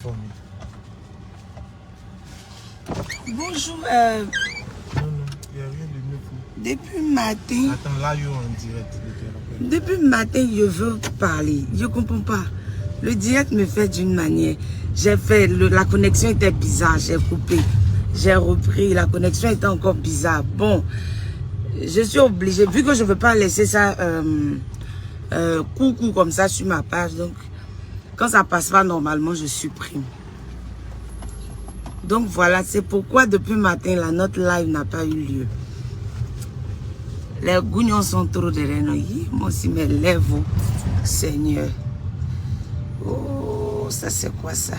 informer. Bonjour. Non, non, il n'y a rien de mieux pour. Depuis matin. Attends, là, il y a en direct. Depuis matin, je veux parler. Je ne comprends pas. Le direct me fait d'une manière. J'ai fait, la connexion était bizarre, j'ai coupé. J'ai repris, la connexion était encore bizarre. Bon, je suis obligée, vu que je ne veux pas laisser ça coucou comme ça sur ma page. Donc, quand ça passe pas normalement, je supprime. Donc voilà, c'est pourquoi depuis matin, notre live n'a pas eu lieu. Les gougnons sont trop derrière nous. Moi aussi, mes lèvres, Seigneur. Oh, ça c'est quoi ça?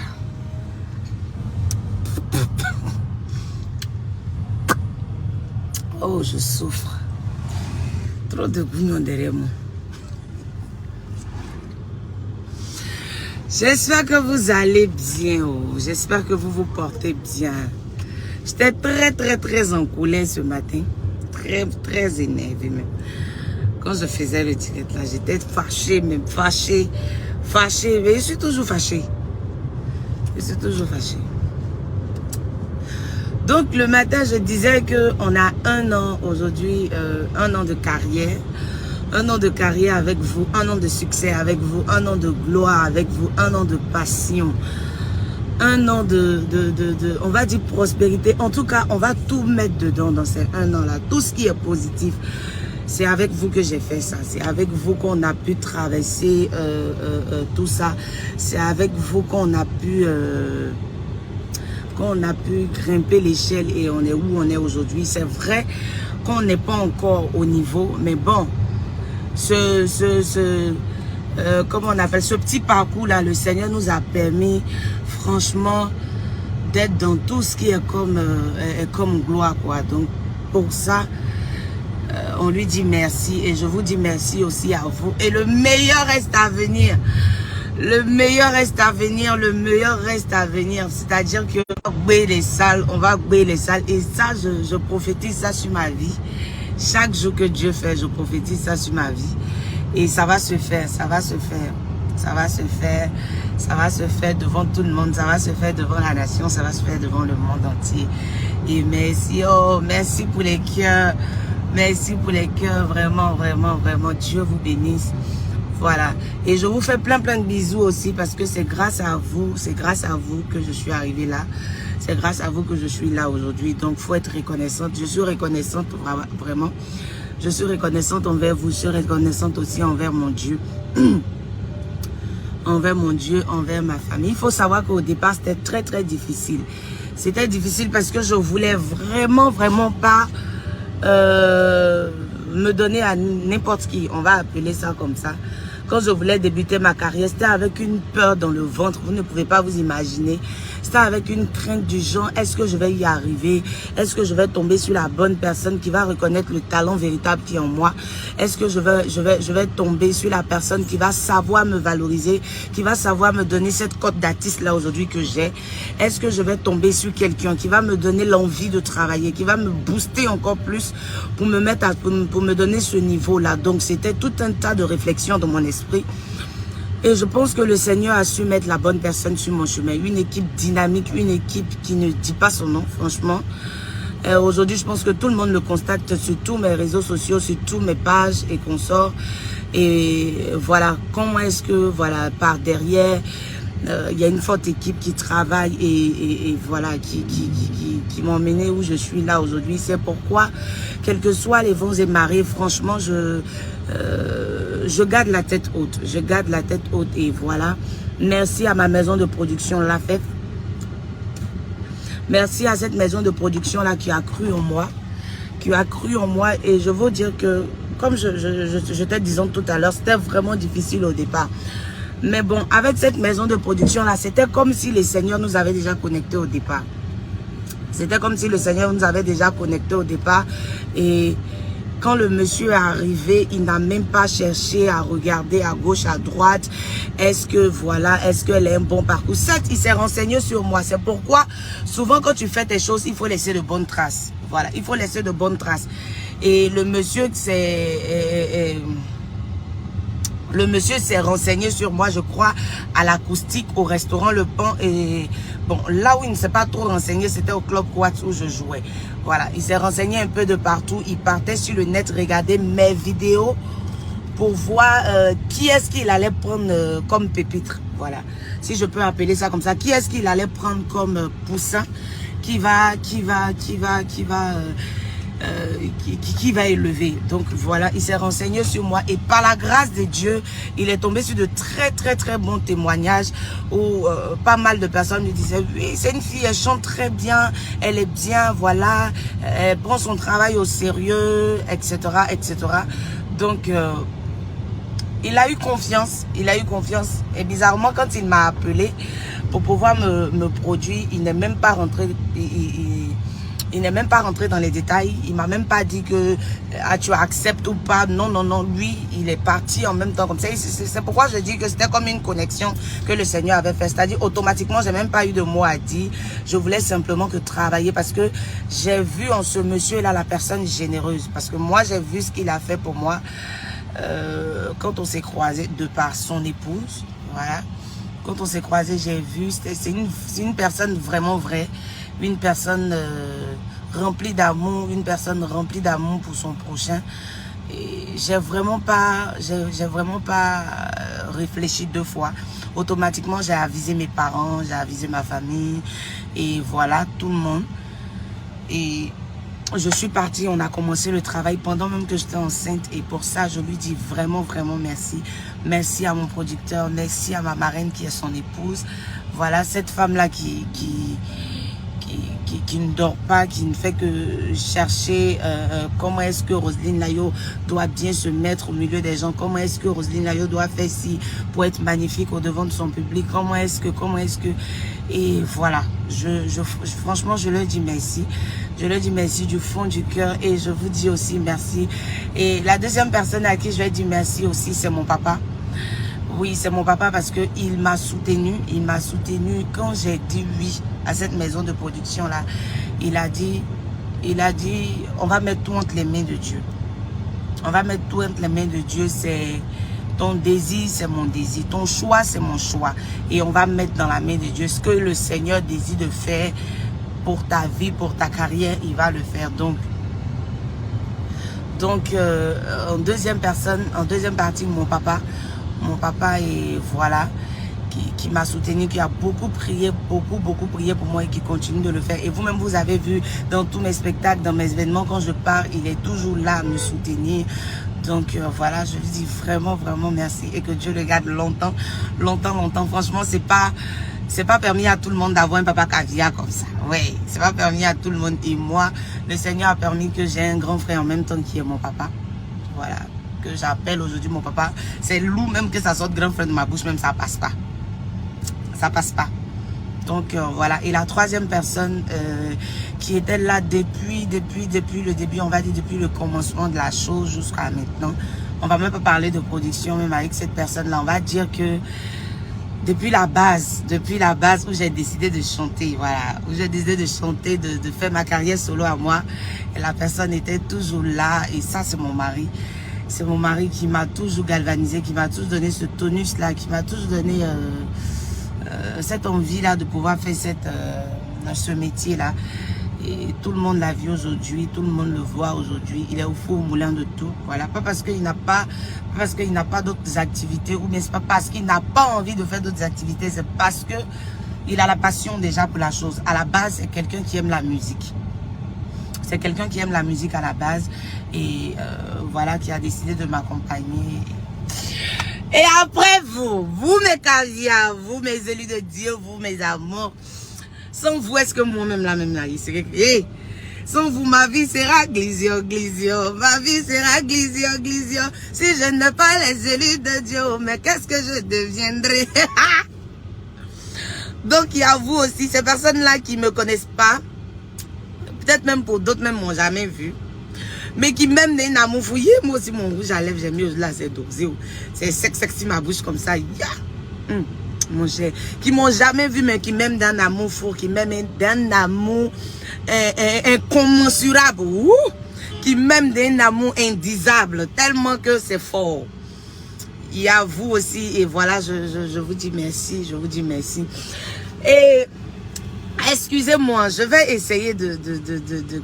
Oh, je souffre. Trop de gougnons derrière moi. J'espère que vous allez bien. Oh. J'espère que vous vous portez bien. J'étais très en colère ce matin. Très énervée même. Quand je faisais le direct là, j'étais fâchée, même fâchée. Mais je suis toujours fâchée. Donc le matin, je disais qu'on a 1 an aujourd'hui, 1 an de carrière. 1 an de carrière avec vous, 1 an de succès avec vous, 1 an de gloire avec vous, 1 an de passion. 1 an on va dire prospérité. En tout cas, on va tout mettre dedans dans ces 1 an-là. Tout ce qui est positif, c'est avec vous que j'ai fait ça. C'est avec vous qu'on a pu traverser tout ça. C'est avec vous qu'on a pu grimper l'échelle et on est où on est aujourd'hui. C'est vrai qu'on n'est pas encore au niveau, mais bon, comment on appelle ce petit parcours là, le Seigneur nous a permis franchement d'être dans tout ce qui est comme gloire quoi. Donc pour ça on lui dit merci et je vous dis merci aussi à vous et le meilleur reste à venir. Le meilleur reste à venir, c'est-à-dire que on va oublier les salles et ça je prophétise ça sur ma vie. Chaque jour que Dieu fait, je prophétise ça sur ma vie. Et ça va se faire, ça va se faire devant tout le monde, ça va se faire devant la nation, ça va se faire devant le monde entier. Et merci, oh, merci pour les cœurs, vraiment, Dieu vous bénisse. Voilà, et je vous fais plein de bisous aussi parce que c'est grâce à vous que je suis arrivée là. C'est grâce à vous que je suis là aujourd'hui. Donc, il faut être reconnaissante. Je suis reconnaissante vraiment. Je suis reconnaissante envers vous. Je suis reconnaissante aussi envers mon Dieu. Envers mon Dieu, envers ma famille. Il faut savoir qu'au départ, c'était très difficile. C'était difficile parce que je voulais vraiment pas me donner à n'importe qui. On va appeler ça comme ça. Quand je voulais débuter ma carrière, c'était avec une peur dans le ventre. Vous ne pouvez pas vous imaginer. C'était avec une crainte du genre, est-ce que je vais y arriver? Est-ce que je vais tomber sur la bonne personne qui va reconnaître le talent véritable qui est en moi? Est-ce que je vais tomber sur la personne qui va savoir me valoriser, qui va savoir me donner cette cote d'artiste là aujourd'hui que j'ai? Est-ce que je vais tomber sur quelqu'un qui va me donner l'envie de travailler, qui va me booster encore plus pour me mettre pour me donner ce niveau là? Donc c'était tout un tas de réflexions dans mon esprit. Et je pense que le Seigneur a su mettre la bonne personne sur mon chemin. Une équipe dynamique, une équipe qui ne dit pas son nom, franchement. Aujourd'hui, je pense que tout le monde me contacte sur tous mes réseaux sociaux, sur toutes mes pages et consorts. Et voilà, comment est-ce que, voilà, par derrière, il y a une forte équipe qui travaille et voilà, qui m'a emmené où je suis là aujourd'hui. C'est pourquoi, quels que soient les vents et marées, franchement, je garde la tête haute. Et voilà. Merci à ma maison de production La Fête. Merci à cette maison de production là qui a cru en moi. Et je veux dire que, comme je te disais tout à l'heure, c'était vraiment difficile au départ. Mais bon, avec cette maison de production là, c'était comme si le Seigneur nous avait déjà connectés au départ. Et quand le monsieur est arrivé, il n'a même pas cherché à regarder à gauche, à droite. Est-ce qu'elle a un bon parcours? Certes, il s'est renseigné sur moi. C'est pourquoi, souvent, quand tu fais tes choses, il faut laisser de bonnes traces. Voilà, il faut laisser de bonnes traces. Et le monsieur, Le monsieur s'est renseigné sur moi, je crois, à l'acoustique, au restaurant Le Pan. Et bon, là où il ne s'est pas trop renseigné, c'était au Club Quartz où je jouais. Voilà, il s'est renseigné un peu de partout. Il partait sur le net regarder mes vidéos pour voir qui est-ce qu'il allait prendre comme pépitre. Voilà, si je peux appeler ça comme ça. Qui est-ce qu'il allait prendre comme poussin qui va élever. Donc voilà, il s'est renseigné sur moi et par la grâce de Dieu, il est tombé sur de très bons témoignages où pas mal de personnes lui disaient oui, c'est une fille, elle chante très bien, elle est bien, voilà, elle prend son travail au sérieux, etc. Donc il a eu confiance, et bizarrement quand il m'a appelé pour pouvoir me produire, il n'est même pas rentré, il n'est même pas rentré dans les détails. Il m'a même pas dit que tu acceptes ou pas. Non. Lui, il est parti en même temps comme ça. C'est pourquoi je dis que c'était comme une connexion que le Seigneur avait fait. C'est-à-dire, automatiquement, j'ai même pas eu de mots à dire. Je voulais simplement que travailler parce que j'ai vu en ce monsieur-là la personne généreuse. Parce que moi, j'ai vu ce qu'il a fait pour moi quand on s'est croisés de par son épouse. Voilà. Quand on s'est croisés, j'ai vu. C'est une personne vraiment vraie. Une personne remplie d'amour, pour son prochain. Et j'ai vraiment pas réfléchi deux fois. Automatiquement, j'ai avisé mes parents, j'ai avisé ma famille et voilà, tout le monde. Et je suis partie, on a commencé le travail pendant même que j'étais enceinte et pour ça, je lui dis vraiment merci. Merci à mon producteur, merci à ma marraine qui est son épouse. Voilà, cette femme-là qui ne dort pas, qui ne fait que chercher comment est-ce que Roselyne Layo doit bien se mettre au milieu des gens, comment est-ce que Roselyne Layo doit faire ci pour être magnifique au devant de son public, comment est-ce que, et voilà, franchement, je leur dis merci. Je leur dis merci du fond du cœur et je vous dis aussi merci. Et la deuxième personne à qui je vais dire merci aussi, c'est mon papa. Oui, c'est mon papa parce que il m'a soutenu quand j'ai dit oui à cette maison de production là. Il a dit, on va mettre tout entre les mains de Dieu. On va mettre tout entre les mains de Dieu. C'est ton désir, c'est mon désir. Ton choix, c'est mon choix. Et on va mettre dans la main de Dieu ce que le Seigneur désire de faire pour ta vie, pour ta carrière, il va le faire. Donc en deuxième partie, mon papa et voilà, qui m'a soutenu, qui a beaucoup prié pour moi et qui continue de le faire. Et vous-même, vous avez vu dans tous mes spectacles, dans mes événements, quand je pars, il est toujours là à me soutenir. Donc voilà, je lui dis vraiment merci et que Dieu le garde longtemps. Franchement, c'est pas permis à tout le monde d'avoir un papa caviar comme ça. Oui, c'est pas permis à tout le monde. Et moi, le Seigneur a permis que j'ai un grand frère en même temps qui est mon papa. Voilà, que j'appelle aujourd'hui mon papa. C'est lourd même que ça sorte grand frère de ma bouche, même ça passe pas. Ça passe pas. Donc voilà. Et la troisième personne qui était là depuis le début, on va dire depuis le commencement de la chose jusqu'à maintenant. On va même pas parler de production même avec cette personne-là. On va dire que depuis la base où j'ai décidé de chanter, voilà, où j'ai décidé de chanter, de faire ma carrière solo à moi, et la personne était toujours là, et ça c'est mon mari. C'est mon mari qui m'a toujours galvanisé, qui m'a toujours donné ce tonus-là, qui m'a toujours donné cette envie-là de pouvoir faire ce métier-là. Et tout le monde l'a vu aujourd'hui, tout le monde le voit aujourd'hui. Il est au four au moulin de tout. Voilà, pas parce qu'il n'a pas d'autres activités, ou bien c'est pas parce qu'il n'a pas envie de faire d'autres activités, c'est parce que il a la passion déjà pour la chose. À la base, c'est quelqu'un qui aime la musique. C'est quelqu'un qui aime la musique à la base et voilà, qui a décidé de m'accompagner. Et après vous mes caviars, vous mes élus de Dieu, vous mes amours. Sans vous, est-ce que moi-même là, hey, sans vous, ma vie sera glissio. Ma vie sera glissio. Si je n'ai pas les élus de Dieu, mais qu'est-ce que je deviendrai? Donc, il y a vous aussi, ces personnes-là qui ne me connaissent pas. Peut-être même pour d'autres, même m'ont jamais vu. Mais qui m'aiment d'un amour fouillé. Moi aussi, mon rouge à lèvres, j'aime mieux là, c'est dosé. C'est sexy ma bouche comme ça. Mon cher, qui m'ont jamais vu, mais qui m'aiment d'un amour fou, qui m'aiment d'un amour incommensurable, qui m'aiment d'un amour indisable, tellement que c'est fort. il y a vous aussi. Et voilà, je vous dis merci. Je vous dis merci. Et excusez-moi, je vais essayer de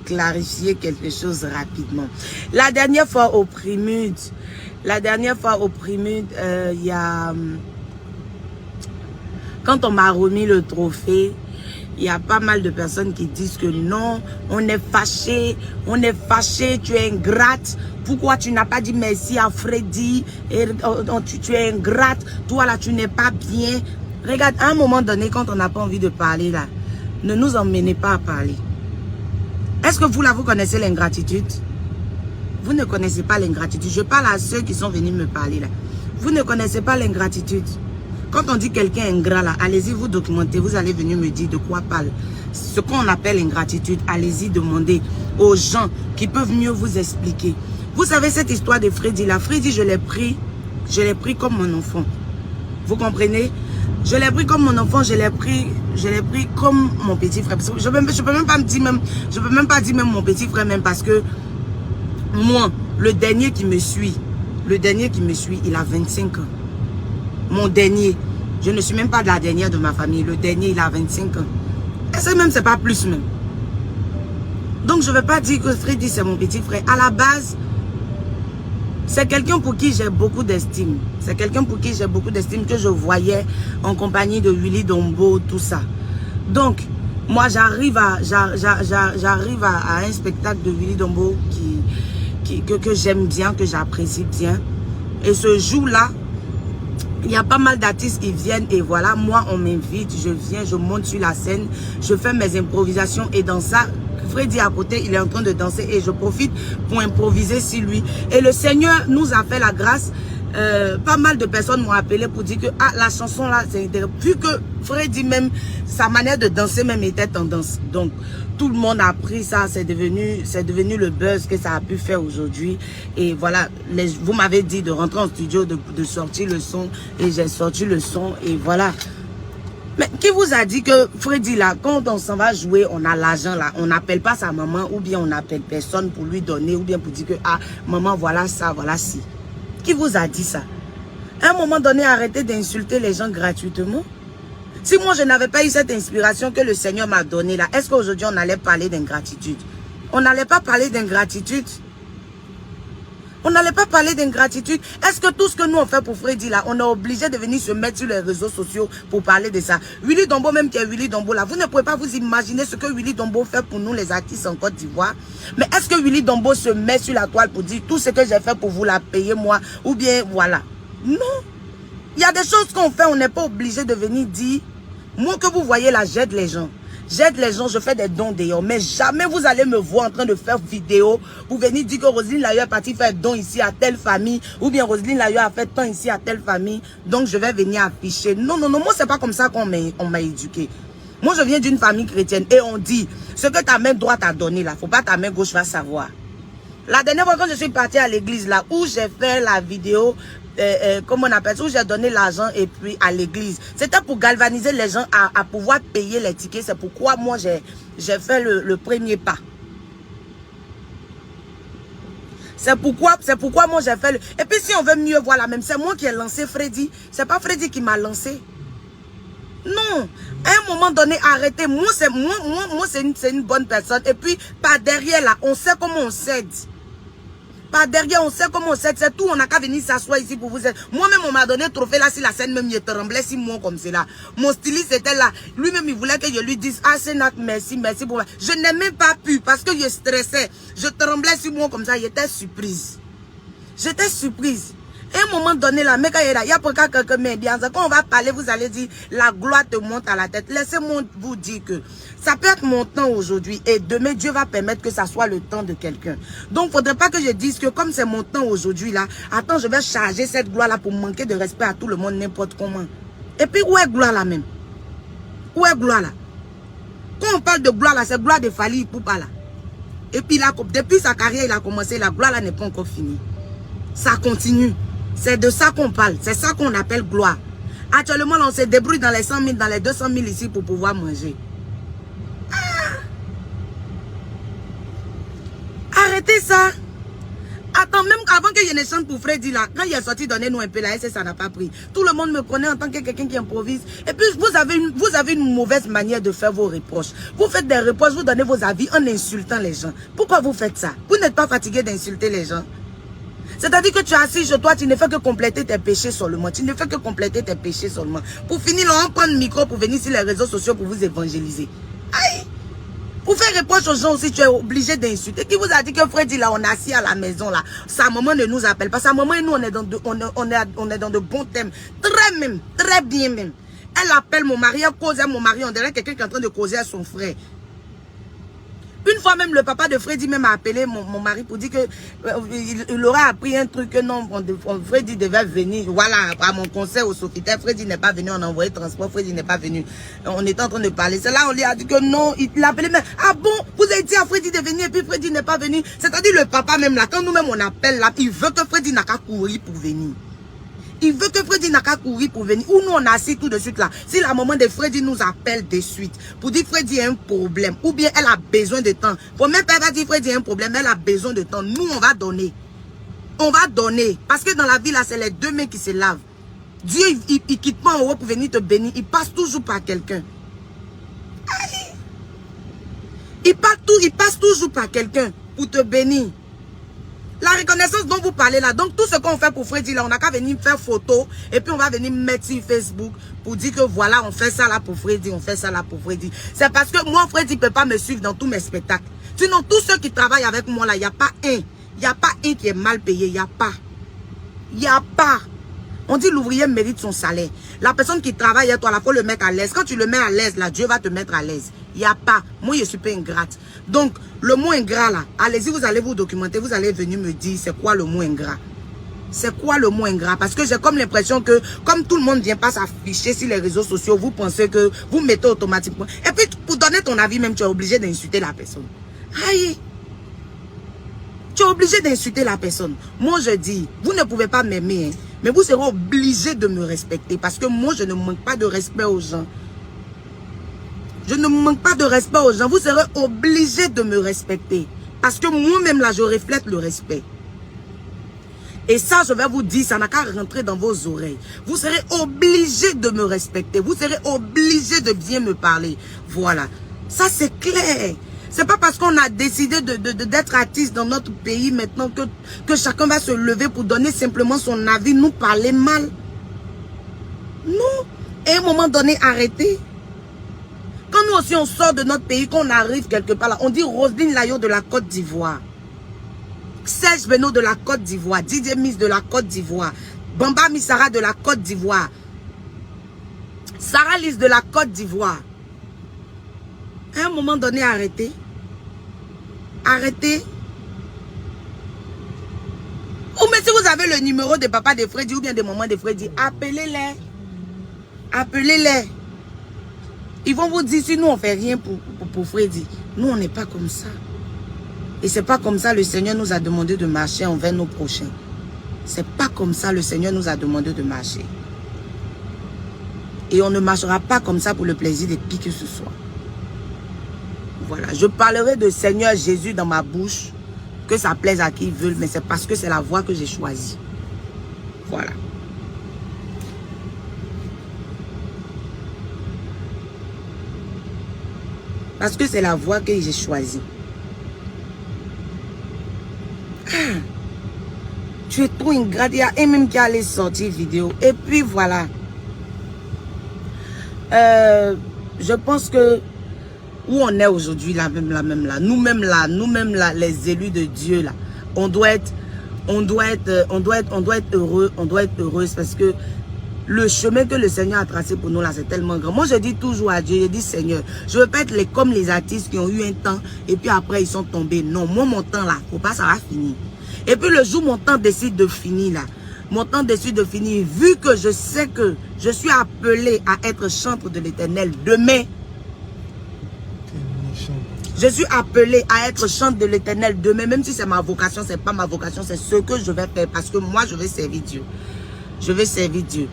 clarifier quelque chose rapidement. La dernière fois au Primude, il y a... Quand on m'a remis le trophée, il y a pas mal de personnes qui disent que non, on est fâché, tu es ingrate. Pourquoi tu n'as pas dit merci à Freddy? Et, tu es ingrate, toi là tu n'es pas bien. Regarde, à un moment donné, quand on n'a pas envie de parler là, ne nous emmenez pas à parler. Est-ce que vous là, vous connaissez l'ingratitude? Vous ne connaissez pas l'ingratitude. Je parle à ceux qui sont venus me parler là. Vous ne connaissez pas l'ingratitude. Quand on dit quelqu'un ingrat là, allez-y vous documenter, vous allez venir me dire de quoi parle. Ce qu'on appelle ingratitude, allez-y demander aux gens qui peuvent mieux vous expliquer. Vous savez cette histoire de Freddy là, Freddy je l'ai pris comme mon enfant. Vous comprenez? Je l'ai pris comme mon enfant, je l'ai pris comme mon petit frère. Je peux même pas dire même mon petit frère même parce que moi, le dernier qui me suit, il a 25 ans. Mon dernier, je ne suis même pas de la dernière de ma famille. Le dernier, il a 25 ans. Et ça même, c'est pas plus même. Donc, je ne vais pas dire que Freddy, c'est mon petit frère. À la base, c'est quelqu'un pour qui j'ai beaucoup d'estime. C'est quelqu'un pour qui j'ai beaucoup d'estime que je voyais en compagnie de Willy Dombo, tout ça. Donc, moi, j'arrive à un spectacle de Willy Dombo que j'aime bien, que j'apprécie bien. Et ce jour-là, il y a pas mal d'artistes qui viennent et voilà, moi on m'invite, je viens, je monte sur la scène, je fais mes improvisations et dans ça, Freddy à côté, il est en train de danser et je profite pour improviser sur lui. Et le Seigneur nous a fait la grâce, pas mal de personnes m'ont appelé pour dire que ah, la chanson là, c'est intéressant. Vu que Freddy même, sa manière de danser même était tendance. Donc, tout le monde a pris ça, c'est devenu le buzz que ça a pu faire aujourd'hui. Et voilà, vous m'avez dit de rentrer en studio, de sortir le son. Et j'ai sorti le son et voilà. Mais qui vous a dit que Freddy là, quand on s'en va jouer, on a l'argent là, on n'appelle pas sa maman ou bien on n'appelle personne pour lui donner ou bien pour dire que ah, maman voilà ça, voilà ci. Qui vous a dit ça? À un moment donné, arrêtez d'insulter les gens gratuitement. Si moi, je n'avais pas eu cette inspiration que le Seigneur m'a donnée là, est-ce qu'aujourd'hui, on allait parler d'ingratitude? On n'allait pas parler d'ingratitude. On n'allait pas parler d'ingratitude. Est-ce que tout ce que nous on fait pour Freddy là, on est obligé de venir se mettre sur les réseaux sociaux pour parler de ça? Willy Dombo même qui est Willy Dombo là, vous ne pouvez pas vous imaginer ce que Willy Dombo fait pour nous les artistes en Côte d'Ivoire. Mais est-ce que Willy Dombo se met sur la toile pour dire tout ce que j'ai fait pour vous la payer moi? Ou bien voilà. Non. Il y a des choses qu'on fait, on n'est pas obligé de venir dire. Moi que vous voyez là, j'aide les gens. J'aide les gens, je fais des dons d'ailleurs. Mais jamais vous allez me voir en train de faire vidéo pour venir dire que Roselyne Layou est partie faire don ici à telle famille. Ou bien Roselyne Layou a fait tant ici à telle famille. Donc je vais venir afficher. Non, non, non, moi c'est pas comme ça qu'on m'a éduqué. Moi je viens d'une famille chrétienne et on dit, ce que ta main droite a donné là, faut pas ta main gauche va savoir. La dernière fois quand je suis partie à l'église là, où j'ai fait la vidéo, comment on appelle ça, où j'ai donné l'argent et puis à l'église. C'était pour galvaniser les gens à pouvoir payer les tickets. C'est pourquoi moi j'ai fait le premier pas. C'est pourquoi moi j'ai fait le... Et puis si on veut mieux voir la même, c'est moi qui ai lancé Freddy. C'est pas Freddy qui m'a lancé. Non. À un moment donné, arrêtez. Moi c'est une bonne personne. Et puis par derrière là, on sait comment on s'aide. Par derrière, on sait comment on s'aide. C'est tout. On n'a qu'à venir s'asseoir ici pour vous aider. Moi-même, on m'a donné un trophée là. Si la scène même, il tremblait 6 mois comme cela. Mon styliste était là. Lui-même, il voulait que je lui dise, ah, Sénac, merci, merci pour moi. Je n'ai même pas pu parce que je stressais. Je tremblais 6 mois comme ça. J'étais surprise. J'étais surprise. À un moment donné, là, mais quand il y a pour quelqu'un mais bien, quand on va parler, vous allez dire, la gloire te monte à la tête. Laissez-moi vous dire que ça peut être mon temps aujourd'hui et demain, Dieu va permettre que ça soit le temps de quelqu'un. Donc, il ne faudrait pas que je dise que comme c'est mon temps aujourd'hui, là, attends, je vais charger cette gloire-là pour manquer de respect à tout le monde, n'importe comment. Et puis, où est gloire là même? Où est gloire là? Quand on parle de gloire là, c'est gloire de Fally Ipupa là. Et puis là, depuis sa carrière, il a commencé, la gloire là n'est pas encore finie. Ça continue. C'est de ça qu'on parle. C'est ça qu'on appelle gloire. Actuellement, là, on se débrouille dans les 100 000, dans les 200 000 ici pour pouvoir manger. Ah! Arrêtez ça. Attends, même avant que je ne chante pour Freddy là, quand il est sorti donner nous un peu là, ça n'a pas pris. Tout le monde me connaît en tant que quelqu'un qui improvise. Et puis vous avez une mauvaise manière de faire vos reproches. Vous faites des reproches, vous donnez vos avis en insultant les gens. Pourquoi vous faites ça? Vous n'êtes pas fatigué d'insulter les gens? C'est-à-dire que tu es assis chez toi, tu ne fais que compléter tes péchés seulement. Tu ne fais que compléter tes péchés seulement. Pour finir, on prend le micro pour venir sur les réseaux sociaux pour vous évangéliser. Aïe! Pour faire reproche aux gens aussi, tu es obligé d'insulter. Qui vous a dit que Freddy, là, on est assis à la maison, là. Sa maman ne nous appelle pas. Sa maman et nous, on est dans de bons thèmes. Très bien même. Elle appelle mon mari, elle cause à mon mari. On dirait quelqu'un qui est en train de causer à son frère. Une fois même, le papa de Freddy même a appelé mon mari pour dire que il aurait appris un truc que non, Freddy devait venir. Voilà, à mon concert au Sofitel, Freddy n'est pas venu, on a envoyé transport, Freddy n'est pas venu. On était en train de parler. C'est là on lui a dit que non, il a appelé même. Ah bon, vous avez dit à Freddy de venir et puis Freddy n'est pas venu. C'est-à-dire le papa même là, quand nous-mêmes on appelle là, il veut que Freddy n'a qu'à courir pour venir. Il veut que Freddy n'a qu'à courir pour venir. Ou nous, on a assis tout de suite là. Si la maman de Freddy nous appelle de suite pour dire Freddy a un problème, ou bien elle a besoin de temps. Pour même père va dire Freddy a un problème, elle a besoin de temps. Nous, on va donner. On va donner. Parce que dans la vie là, c'est les deux mains qui se lavent. Dieu, il quitte pas en haut pour venir te bénir. Il passe toujours par quelqu'un. Il passe toujours par quelqu'un pour te bénir. La reconnaissance dont vous parlez là, donc tout ce qu'on fait pour Freddy là, on n'a qu'à venir faire photo et puis on va venir mettre sur Facebook pour dire que voilà, on fait ça là pour Freddy, on fait ça là pour Freddy. C'est parce que moi, Freddy ne peut pas me suivre dans tous mes spectacles. Sinon, tous ceux qui travaillent avec moi là, il n'y a pas un qui est mal payé, il n'y a pas. Il n'y a pas. On dit l'ouvrier mérite son salaire. La personne qui travaille à toi, il faut le mettre à l'aise. Quand tu le mets à l'aise là, Dieu va te mettre à l'aise. Il n'y a pas. Moi, je suis pas ingrate. Donc, le mot ingrat là, allez-y, vous allez vous documenter, vous allez venir me dire c'est quoi le mot ingrat. C'est quoi le mot ingrat? Parce que j'ai comme l'impression que, comme tout le monde ne vient pas s'afficher sur les réseaux sociaux, vous pensez que vous mettez automatiquement. Et puis, pour donner ton avis même, tu es obligé d'insulter la personne. Aïe! Tu es obligé d'insulter la personne. Moi, je dis, vous ne pouvez pas m'aimer, hein, mais vous serez obligé de me respecter. Parce que moi, je ne manque pas de respect aux gens. Je ne manque pas de respect aux gens. Vous serez obligé de me respecter. Parce que moi-même, là, je reflète le respect. Et ça, je vais vous dire, ça n'a qu'à rentrer dans vos oreilles. Vous serez obligé de me respecter. Vous serez obligé de bien me parler. Voilà. Ça, c'est clair. C'est pas parce qu'on a décidé d'être artiste dans notre pays maintenant que chacun va se lever pour donner simplement son avis, nous parler mal. Non. Et à un moment donné, arrêtez. Quand nous aussi on sort de notre pays, qu'on arrive quelque part là, on dit Roselyne Layo de la Côte d'Ivoire, Serge Beno de la Côte d'Ivoire, Didier Miss de la Côte d'Ivoire, Bamba Missara de la Côte d'Ivoire, Sarah Lise de la Côte d'Ivoire. À un moment donné, arrêtez. Arrêtez. Ou mais si vous avez le numéro de papa de Freddy ou bien de maman de Freddy, appelez-les. Appelez-les. Ils vont vous dire si nous on fait rien pour Freddy. Nous on n'est pas comme ça. Et c'est pas comme ça le Seigneur nous a demandé de marcher envers nos prochains. C'est pas comme ça le Seigneur nous a demandé de marcher. Et on ne marchera pas comme ça pour le plaisir de qui que ce soit. Voilà, je parlerai de Seigneur Jésus dans ma bouche, que ça plaise à qui veut, mais c'est parce que c'est la voie que j'ai choisie. Voilà. Parce que c'est la voie que j'ai choisie. Ah, tu es trop ingrate. Il y a un même qui allait sortir vidéo. Et puis voilà. Je pense que où on est aujourd'hui, nous-mêmes là, les élus de Dieu là, on doit être heureux, on doit être heureuse parce que le chemin que le Seigneur a tracé pour nous là, c'est tellement grand. Moi, je dis toujours à Dieu, je dis Seigneur, je veux pas être comme les artistes qui ont eu un temps et puis après ils sont tombés. Non, moi mon temps là, faut pas, ça va finir. Et puis le jour mon temps décide de finir là, mon temps décide de finir, vu que je sais que je suis appelé à être chantre de l'Éternel demain. Je suis appelé à être chantre de l'Éternel demain, même si c'est ma vocation, c'est pas ma vocation, c'est ce que je vais faire parce que moi je vais servir Dieu. Je vais servir Dieu.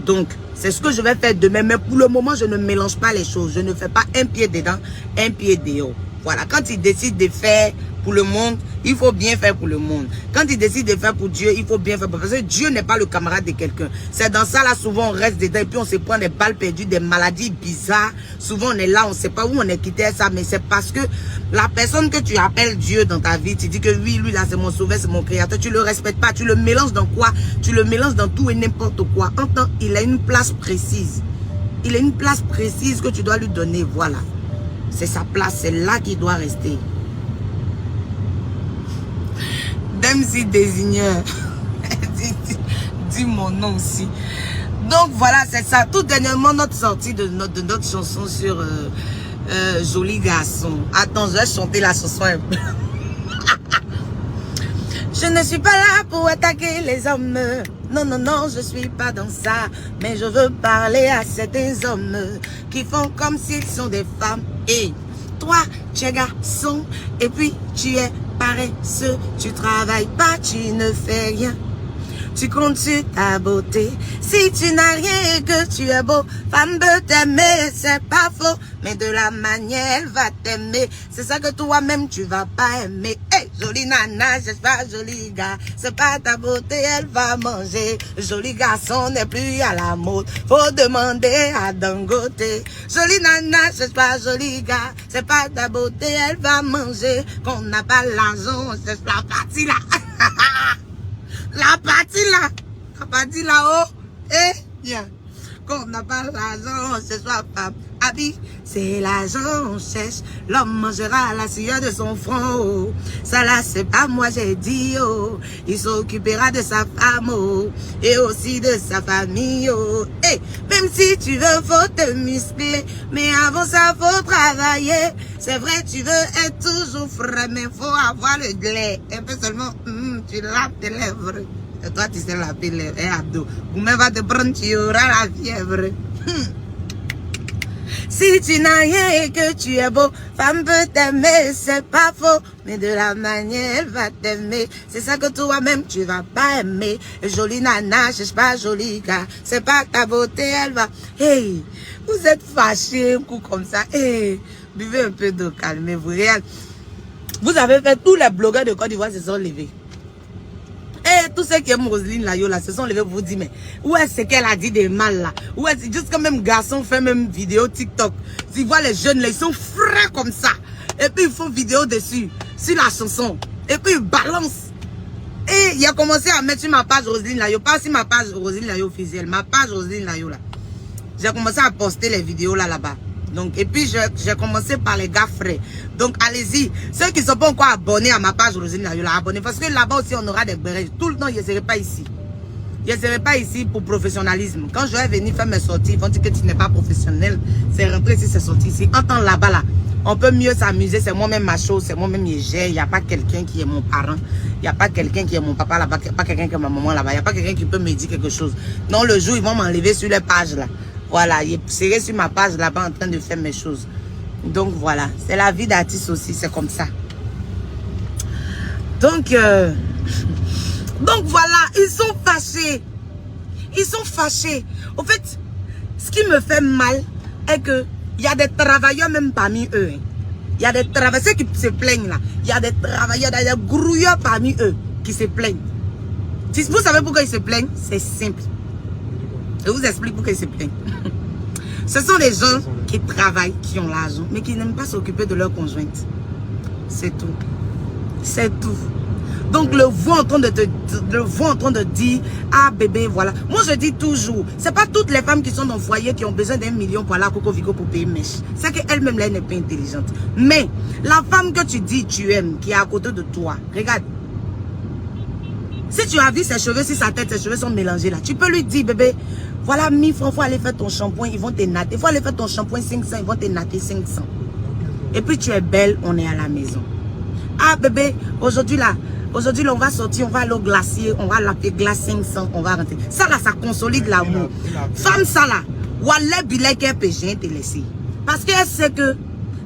Donc, c'est ce que je vais faire demain. Mais pour le moment, je ne mélange pas les choses. Je ne fais pas un pied dedans, un pied dehors. Voilà. Quand il décide de faire pour le monde, il faut bien faire pour le monde. Quand il décide de faire pour Dieu, il faut bien faire. Parce que Dieu n'est pas le camarade de quelqu'un. C'est dans ça, là, souvent, on reste dedans et puis on se prend des balles perdues, des maladies bizarres. Souvent, on est là, on ne sait pas où on est quitté ça, mais c'est parce que la personne que tu appelles Dieu dans ta vie, tu dis que oui, lui, là, c'est mon sauveur, c'est mon créateur. Tu le respectes pas. Tu le mélanges dans quoi? Tu le mélanges dans tout et n'importe quoi. En tant, il a une place précise. Il a une place précise que tu dois lui donner. Voilà. C'est sa place. C'est là qu'il doit rester. Même si désigneur. dis mon nom aussi. Donc voilà, c'est ça. Tout dernièrement, notre sortie de notre chanson sur Joli Garçon. Attends, je vais chanter la chanson un peu. Je ne suis pas là pour attaquer les hommes. Non, non, non, je suis pas dans ça. Mais je veux parler à certains hommes qui font comme s'ils sont des femmes. Et toi, tu es garçon. Et puis, tu es paresseux. Tu travailles pas, tu ne fais rien. Tu comptes sur ta beauté. Si tu n'as rien et que tu es beau, femme peut t'aimer, c'est pas faux. Mais de la manière, elle va t'aimer. C'est ça que toi-même, tu vas pas aimer. Hey, jolie nana, c'est pas joli gars. C'est pas ta beauté, elle va manger. Joli garçon n'est plus à la mode. Faut demander à Dangote. Jolie nana, c'est pas joli gars. C'est pas ta beauté, elle va manger. Qu'on n'a pas l'argent, c'est la partie là. La partie là-haut, bien. Qu'on n'a pas l'argent, ce soit pas habit, c'est l'argent on cherche. L'homme mangera la sueur de son front, oh. Ça là, c'est pas moi, j'ai dit, oh. Il s'occupera de sa femme, oh. Et aussi de sa famille, oh. Hey, même si tu veux, faut te muscler. Mais avant ça, faut travailler. C'est vrai, tu veux être toujours frais, mais faut avoir le glais. Un peu seulement, tu laves tes lèvres. Et toi, tu sais laver les abdos. Ou même va te prendre, tu auras la fièvre. Si tu n'as rien et que tu es beau, femme peut t'aimer, c'est pas faux. Mais de la manière, elle va t'aimer. C'est ça que toi-même, tu vas pas aimer. Et jolie nana, cherche pas joli gars. C'est pas ta beauté, elle va... Hey, vous êtes fâchés, un coup comme ça. Hey, buvez un peu d'eau, calmez-vous. Vous avez fait, tous les blogueurs de Côte d'Ivoire se sont levés. Et tous ceux qui aiment Roselyne Layo là se sont levés pour vous dire mais où est-ce qu'elle a dit des mal là? Où est-ce juste quand même garçon fait même vidéo TikTok. Tu vois les jeunes là, ils sont frais comme ça. Et puis ils font vidéo dessus, sur la chanson. Et puis ils balancent. Et il a commencé à mettre sur ma page Roselyne Layo, pas sur ma page Roselyne Layo officielle, ma page Roselyne Layo là. J'ai commencé à poster les vidéos là-bas. Donc, et puis, j'ai commencé par les gars frais. Donc, allez-y. Ceux qui ne sont pas encore abonnés à ma page Roselyne Layo, abonnez. Parce que là-bas aussi, on aura des brèches. Tout le temps, je ne serai pas ici. Je ne serai pas ici pour professionnalisme. Quand je vais venir faire mes sorties, ils vont dire que tu n'es pas professionnel. C'est rentré ici, c'est sorti ici. En temps là-bas, là, on peut mieux s'amuser. C'est moi-même ma chose. C'est moi-même qui gère. Il n'y a pas quelqu'un qui est mon parent. Il n'y a pas quelqu'un qui est mon papa là-bas. Il n'y a pas quelqu'un qui est ma maman là-bas. Il n'y a pas quelqu'un qui peut me dire quelque chose. Non, le jour, ils vont m'enlever sur les pages là. Voilà, je serai sur ma page là-bas en train de faire mes choses. Donc voilà, c'est la vie d'artiste aussi, c'est comme ça. Donc voilà, ils sont fâchés. Ils sont fâchés. Au fait, ce qui me fait mal est que il y a des travailleurs même parmi eux. Il y a des travailleurs qui se plaignent là. Il y a des travailleurs, des grouilleurs parmi eux qui se plaignent. Vous savez pourquoi ils se plaignent? C'est simple. Je vous explique pourquoi ils se plaignent. Ce sont les gens qui travaillent, qui ont l'argent, mais qui n'aiment pas s'occuper de leur conjointe. C'est tout. C'est tout. Donc le voix en train de dire, ah bébé, voilà. Moi je dis toujours, c'est pas toutes les femmes qui sont dans le foyer qui ont besoin d'1 million pour aller à Coco Vigo pour payer mèche. C'est qu'elle-même là, elle n'est pas intelligente. Mais la femme que tu dis tu aimes, qui est à côté de toi, regarde. Si tu as vu ses cheveux, si sa tête, ses cheveux sont mélangés là, tu peux lui dire, bébé, voilà 1000 francs, il faut aller faire ton shampoing, ils vont te natter. Il faut aller faire ton shampoing 500, ils vont te natter 500. Et puis tu es belle, on est à la maison. Ah bébé, aujourd'hui là, on va sortir, on va aller au glacier, on va l'appeler glace 500, on va rentrer. Ça là, ça consolide l'amour. Femme ça là, wallah bilay qu'elle peut rien te laisser. Parce qu'elle sait que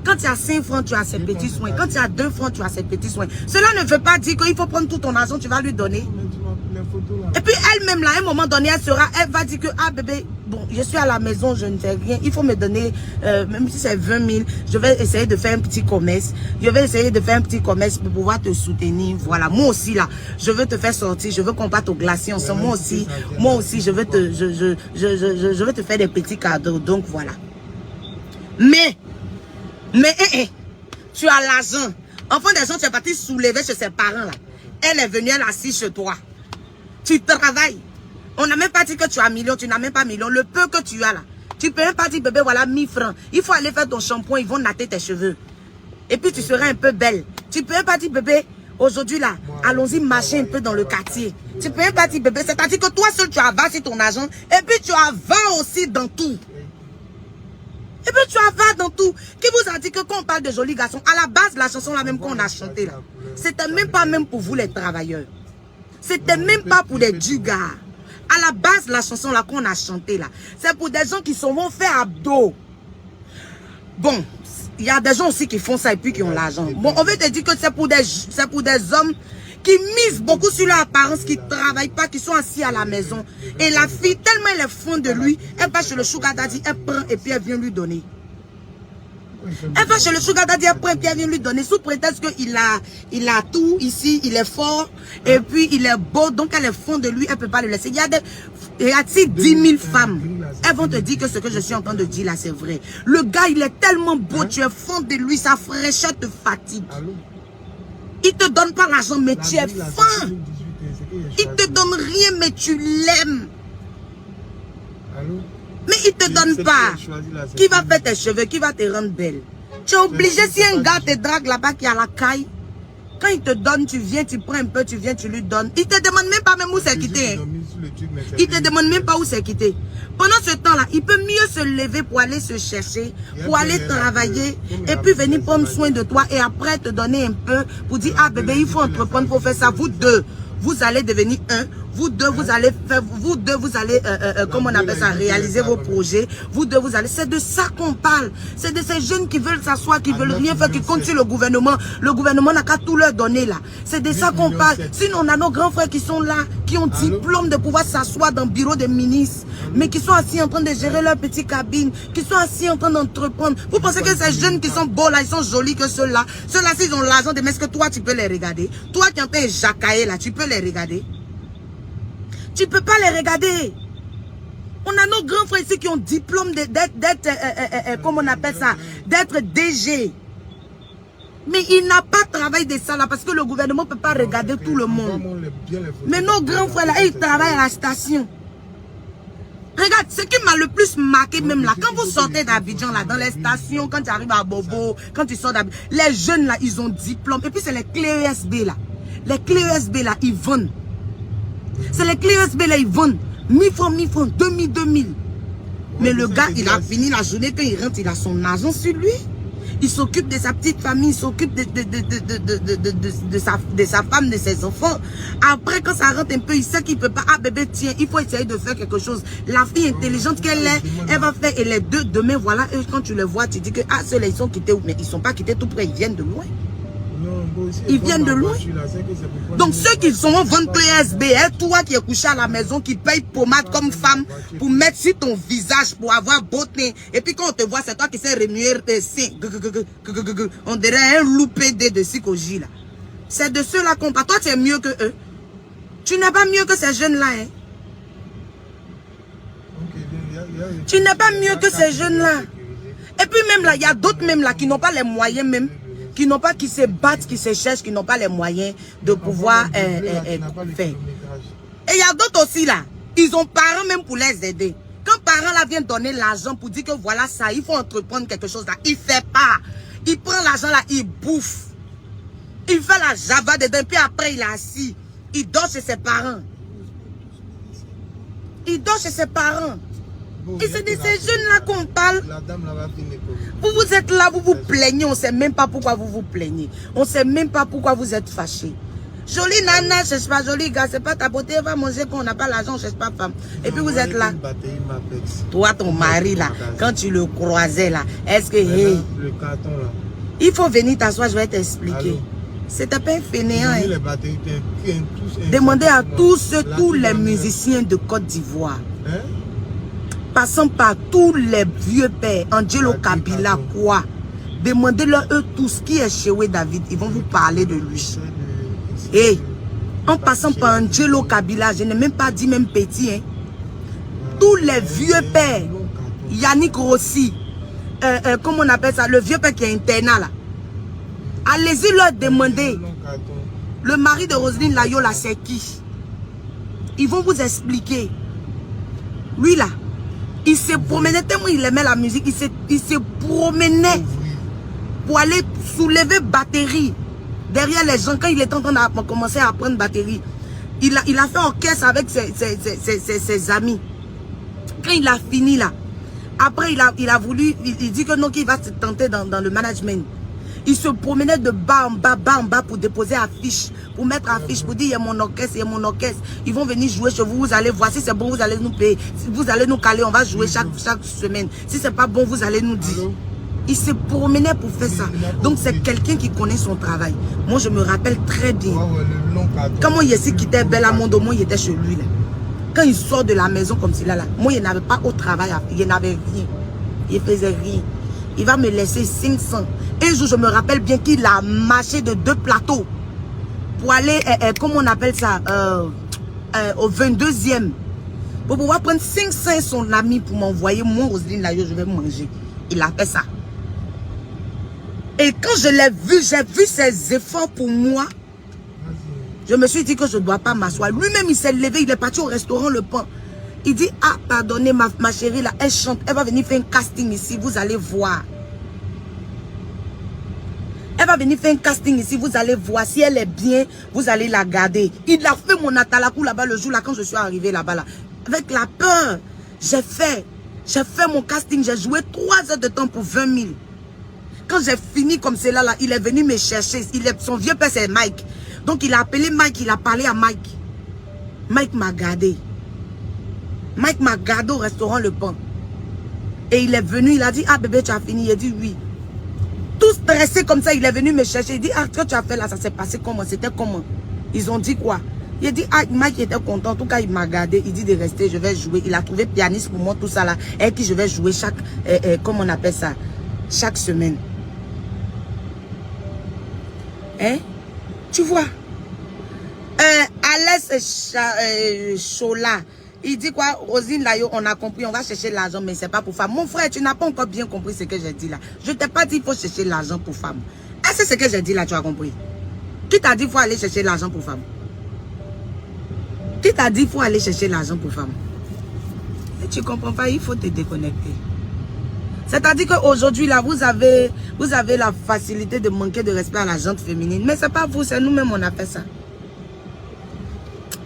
quand tu as 5 francs, tu as ses petits soins. Quand tu as 2 francs, tu as ses petits soins. Cela ne veut pas dire qu'il faut prendre tout ton argent, tu vas lui donner. Il faut photos là. Et puis elle-même, là, à un moment donné, elle va dire que, ah bébé, bon, je suis à la maison, je ne fais rien. Il faut me donner, même si c'est 20 000, je vais essayer de faire un petit commerce. Je vais essayer de faire un petit commerce pour pouvoir te soutenir. Voilà, moi aussi, là, je veux te faire sortir, je veux qu'on parte au glacier ensemble. Moi aussi, je veux je veux te faire des petits cadeaux. Donc, voilà. Mais, tu as l'argent. Enfant des gens, tu es parti soulever chez ses parents, là. Elle est venue, elle est assise chez toi. Tu travailles. On n'a même pas dit que tu as millions, tu n'as même pas millions. Le peu que tu as là, tu peux même pas dire, bébé, voilà 1000 francs. Il faut aller faire ton shampoing, ils vont natter tes cheveux. Et puis tu seras un peu belle. Tu peux même pas dire, bébé, aujourd'hui là, allons-y marcher un peu dans le quartier. Tu peux même pas dire, bébé, c'est-à-dire que toi seul tu avances ton argent. Et puis tu avances aussi dans tout. Et puis tu avances dans tout. Qui vous a dit que quand on parle de jolis garçons, à la base, la chanson là même qu'on a chanté là, c'était même pas même pour vous les travailleurs. C'était même pas pour des dugas. À la base, la chanson là qu'on a chanté là, c'est pour des gens qui sont vont faire abdos. Bon, il y a des gens aussi qui font ça et puis qui ont l'argent. Bon, on veut te dire que c'est pour des hommes qui misent beaucoup sur leur apparence, qui ne travaillent pas, qui sont assis à la maison. Et la fille, tellement elle est fond de lui, elle va chez le sugar daddy, elle prend et puis elle vient lui donner. Elle va chez le sugar daddy, elle prend et puis elle vient lui donner sous prétexte qu'il a tout ici, il est fort et puis il est beau, donc elle est fond de lui, elle ne peut pas le laisser. Il y a 10 000 femmes, elles vont te dire que ce que je suis en train de dire là, c'est vrai. Le gars, il est tellement beau, tu es fond de lui, sa fraîcheur te fatigue. Il te donne pas l'argent, mais tu es fin. Il te donne rien, mais tu l'aimes. Mais il te donne pas. Qui va faire tes cheveux, qui va te rendre belle? Tu es obligé, si un gars te drague là-bas qui a la caille, quand il te donne, tu viens, tu prends un peu, tu viens, tu lui donnes. Il te demande même pas même où c'est quitté. Il te demande même pas où c'est quitté. Pendant ce temps-là, il peut mieux se lever pour aller se chercher, pour aller travailler, et puis venir prendre soin de toi, et après te donner un peu, pour dire, ah bébé, il faut entreprendre pour faire ça. Vous deux, vous allez devenir un. Vous deux, vous allez faire, comment on appelle ça, réaliser vos projets. Vous deux, vous allez, c'est de ça qu'on parle. C'est de ces jeunes qui veulent s'asseoir, qui veulent rien faire, qui comptent sur le gouvernement. Le gouvernement n'a qu'à tout leur donner là. C'est de ça qu'on parle. Sinon, on a nos grands frères qui sont là, qui ont diplôme de pouvoir s'asseoir dans le bureau des ministres, mais qui sont assis en train de gérer leur petite cabine, qui sont assis en train d'entreprendre. Vous pensez que ces jeunes qui sont beaux là, ils sont jolis que ceux-là? Ceux-là, s'ils ont l'argent de mais est-ce que toi, tu peux les regarder? Toi qui es en train de jacailler là, tu peux les regarder? Tu peux pas les regarder. On a nos grands frères ici qui ont diplôme d'être, comment on appelle ça, d'être DG. Mais il n'a pas travaillé de ça là parce que le gouvernement ne peut pas regarder tout le monde. Mais nos grands frères là, ils travaillent à la station. Regarde, ce qui m'a le plus marqué même là, quand vous sortez d'Abidjan là, dans les stations, quand tu arrives à Bobo, quand tu sors d'Abidjan, les jeunes là, ils ont diplôme. Et puis c'est les clés USB là. Les clés USB là, ils vendent. C'est les clés USB là, ils vendent 1000 francs, 2000. Mais le gars, il a fini la journée, quand il rentre, il a son argent sur lui. Il s'occupe de sa petite famille, il s'occupe de sa femme, de ses enfants. Après, quand ça rentre un peu, il sait qu'il ne peut pas. Ah bébé, tiens, il faut essayer de faire quelque chose. La fille intelligente qu'elle est, elle va faire. Et les deux, demain, voilà, eux, quand tu les vois, tu dis que ah, ceux-là, ils sont quittés. Mais ils ne sont pas quittés tout près, ils viennent de loin. Ils viennent de loin. Donc ceux qui sont vendre PSB, toi qui es couché à la maison, qui paye pommade comme femme pour mettre sur ton visage, pour avoir beauté. Et puis quand on te voit, c'est toi qui sais remuer tes seins. On dirait un loupé de psychologie là. C'est de ceux-là qu'on parle. Toi tu es mieux que eux. Tu n'es pas mieux que ces jeunes-là. Hein. Tu n'es pas mieux que ces jeunes-là. Et puis même là, il y a d'autres même là qui n'ont pas les moyens même. Qui n'ont pas, qui se battent, qui se cherchent, qui n'ont pas les moyens de pouvoir faire. Et il y a d'autres aussi là, ils ont parents même pour les aider. Quand parents là viennent donner l'argent pour dire que voilà ça, il faut entreprendre quelque chose là, il fait pas. Il prend l'argent là, il bouffe. Il fait la java dedans, puis après il est assis. Il dort chez ses parents. Il dort chez ses parents. Et c'est de ces jeunes-là qu'on parle. Vous êtes là, vous vous plaignez. On ne sait même pas pourquoi vous vous plaignez. On ne sait même pas pourquoi vous êtes fâchés. Jolie nana, je ne cherche pas joli gars. C'est pas ta beauté, elle va manger quand on n'a pas l'argent, on ne cherche pas femme. Et puis vous êtes là. Toi, ton mari là, quand tu le croisais là, est-ce que... Hey, il faut venir t'asseoir, je vais t'expliquer. C'était pas un fainéant. Hein. Les batteries, Demandez à tous les musiciens de Côte d'Ivoire. Hein? Passant par tous les vieux pères, Angelo Kabila, quoi. Demandez-leur eux tous qui est Chewe David. Ils vont vous parler de lui. Et en passant par Angelo Kabila, je n'ai même pas dit même petit. Hein. Tous les vieux pères, Yannick Rossi, comment on appelle ça, le vieux père qui est internat là. Allez-y leur demander. Le mari de Roselyne Layola, c'est qui? Ils vont vous expliquer. Lui là, il se promenait tellement il aimait la musique, il se promenait pour aller soulever batterie derrière les gens quand il était en train de commencer à apprendre batterie. Il a fait orchestre avec ses amis. Quand il a fini là, après il a voulu, il dit que non, qu'il va se tenter dans le management. Il se promenait de bas en bas pour déposer affiche, pour mettre affiche, pour dire il y a mon orchestre, il y a mon orchestre. Ils vont venir jouer chez vous, vous allez voir. Si c'est bon, vous allez nous payer. Si vous allez nous caler, on va jouer chaque semaine. Si c'est pas bon, vous allez nous dire. Il se promenait pour faire ça. Donc c'est quelqu'un qui connaît son travail. Moi je me rappelle très bien. Quand moi Yessi quittait Bellamondo, moi il était chez lui là. Quand il sort de la maison comme cela là, moi il n'avait pas au travail à faire, il n'avait rien. Il faisait rien. Il va me laisser 500. Un jour, je me rappelle bien qu'il a marché de 2 plateaux pour aller, comment on appelle ça, au 22e. Pour pouvoir prendre 500 son ami pour m'envoyer. Moi, Roselyne Layo, je vais manger. Il a fait ça. Et quand je l'ai vu, j'ai vu ses efforts pour moi. Je me suis dit que je ne dois pas m'asseoir. Lui-même, il s'est levé, il est parti au restaurant Le Pan. Il dit, ah, pardonnez ma chérie, là, elle chante, elle va venir faire un casting ici, vous allez voir. Elle va venir faire un casting ici, vous allez voir. Si elle est bien, vous allez la garder. Il a fait mon atalakou là-bas le jour là, quand je suis arrivé là-bas là. Avec la peur, j'ai fait mon casting, j'ai joué 3 heures de temps pour 20 000. Quand j'ai fini comme cela là, il est venu me chercher. Son vieux père c'est Mike. Donc il a appelé Mike, il a parlé à Mike. Mike m'a gardé. Mike m'a gardé au restaurant Le Pan. Et il est venu, il a dit, ah bébé, tu as fini. Il a dit oui. Tout stressé comme ça, il est venu me chercher. Il dit, ah, ce que tu as fait là, ça s'est passé comment? C'était comment? Ils ont dit quoi? Il a dit, ah, Mike était content. En tout cas, il m'a gardé. Il dit de rester, je vais jouer. Il a trouvé pianiste pour moi, tout ça là. Et qui je vais jouer chaque, comment on appelle ça? Chaque semaine. Hein? Tu vois? Alès Chola. Il dit quoi? Roselyne Layo, on a compris, on va chercher l'argent, mais c'est pas pour femme. Mon frère, tu n'as pas encore bien compris ce que j'ai dit là. Je t'ai pas dit qu'il faut chercher l'argent pour femme. Est-ce que c'est ce que j'ai dit là, tu as compris? Qui t'a dit qu'il faut aller chercher l'argent pour femme? Qui t'a dit qu'il faut aller chercher l'argent pour femme? Et tu comprends pas, il faut te déconnecter. C'est-à-dire qu'aujourd'hui là, vous avez la facilité de manquer de respect à la gente féminine. Mais c'est pas vous, c'est nous-mêmes on a fait ça.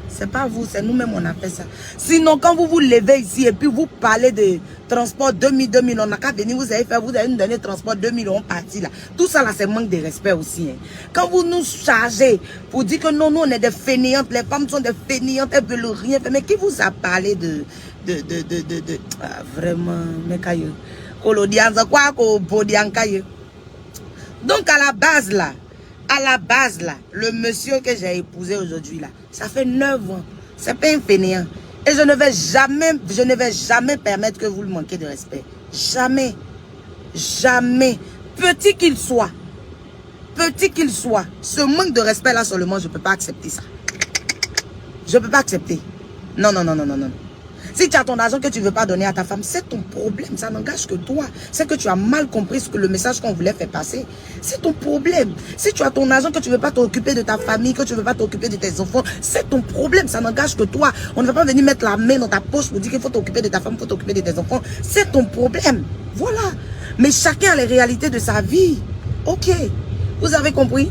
C'est pas vous, c'est nous-mêmes on a fait ça. Sinon, quand vous vous levez ici et puis vous parlez de transport 2000, on n'a qu'à venir, vous allez nous donner transport 2000, on partit là. Tout ça là, c'est manque de respect aussi. Hein. Quand vous nous chargez pour dire que non, nous on est des fainéantes, les femmes sont des fainéantes, elles veulent rien faire. Mais qui vous a parlé de ah, vraiment, mais caillou. Donc à la base là, le monsieur que j'ai épousé aujourd'hui là, ça fait 9 ans. C'est pas un fainéant. Et je ne vais jamais permettre que vous le manquiez de respect. Jamais. Jamais. Petit qu'il soit, ce manque de respect là seulement, je ne peux pas accepter ça. Je ne peux pas accepter. Non. Si tu as ton argent que tu ne veux pas donner à ta femme, c'est ton problème. Ça n'engage que toi. C'est que tu as mal compris le message qu'on voulait faire passer. C'est ton problème. Si tu as ton argent que tu ne veux pas t'occuper de ta famille, que tu ne veux pas t'occuper de tes enfants, c'est ton problème. Ça n'engage que toi. On ne va pas venir mettre la main dans ta poche pour dire qu'il faut t'occuper de ta femme, il faut t'occuper de tes enfants. C'est ton problème. Voilà. Mais chacun a les réalités de sa vie. Ok. Vous avez compris?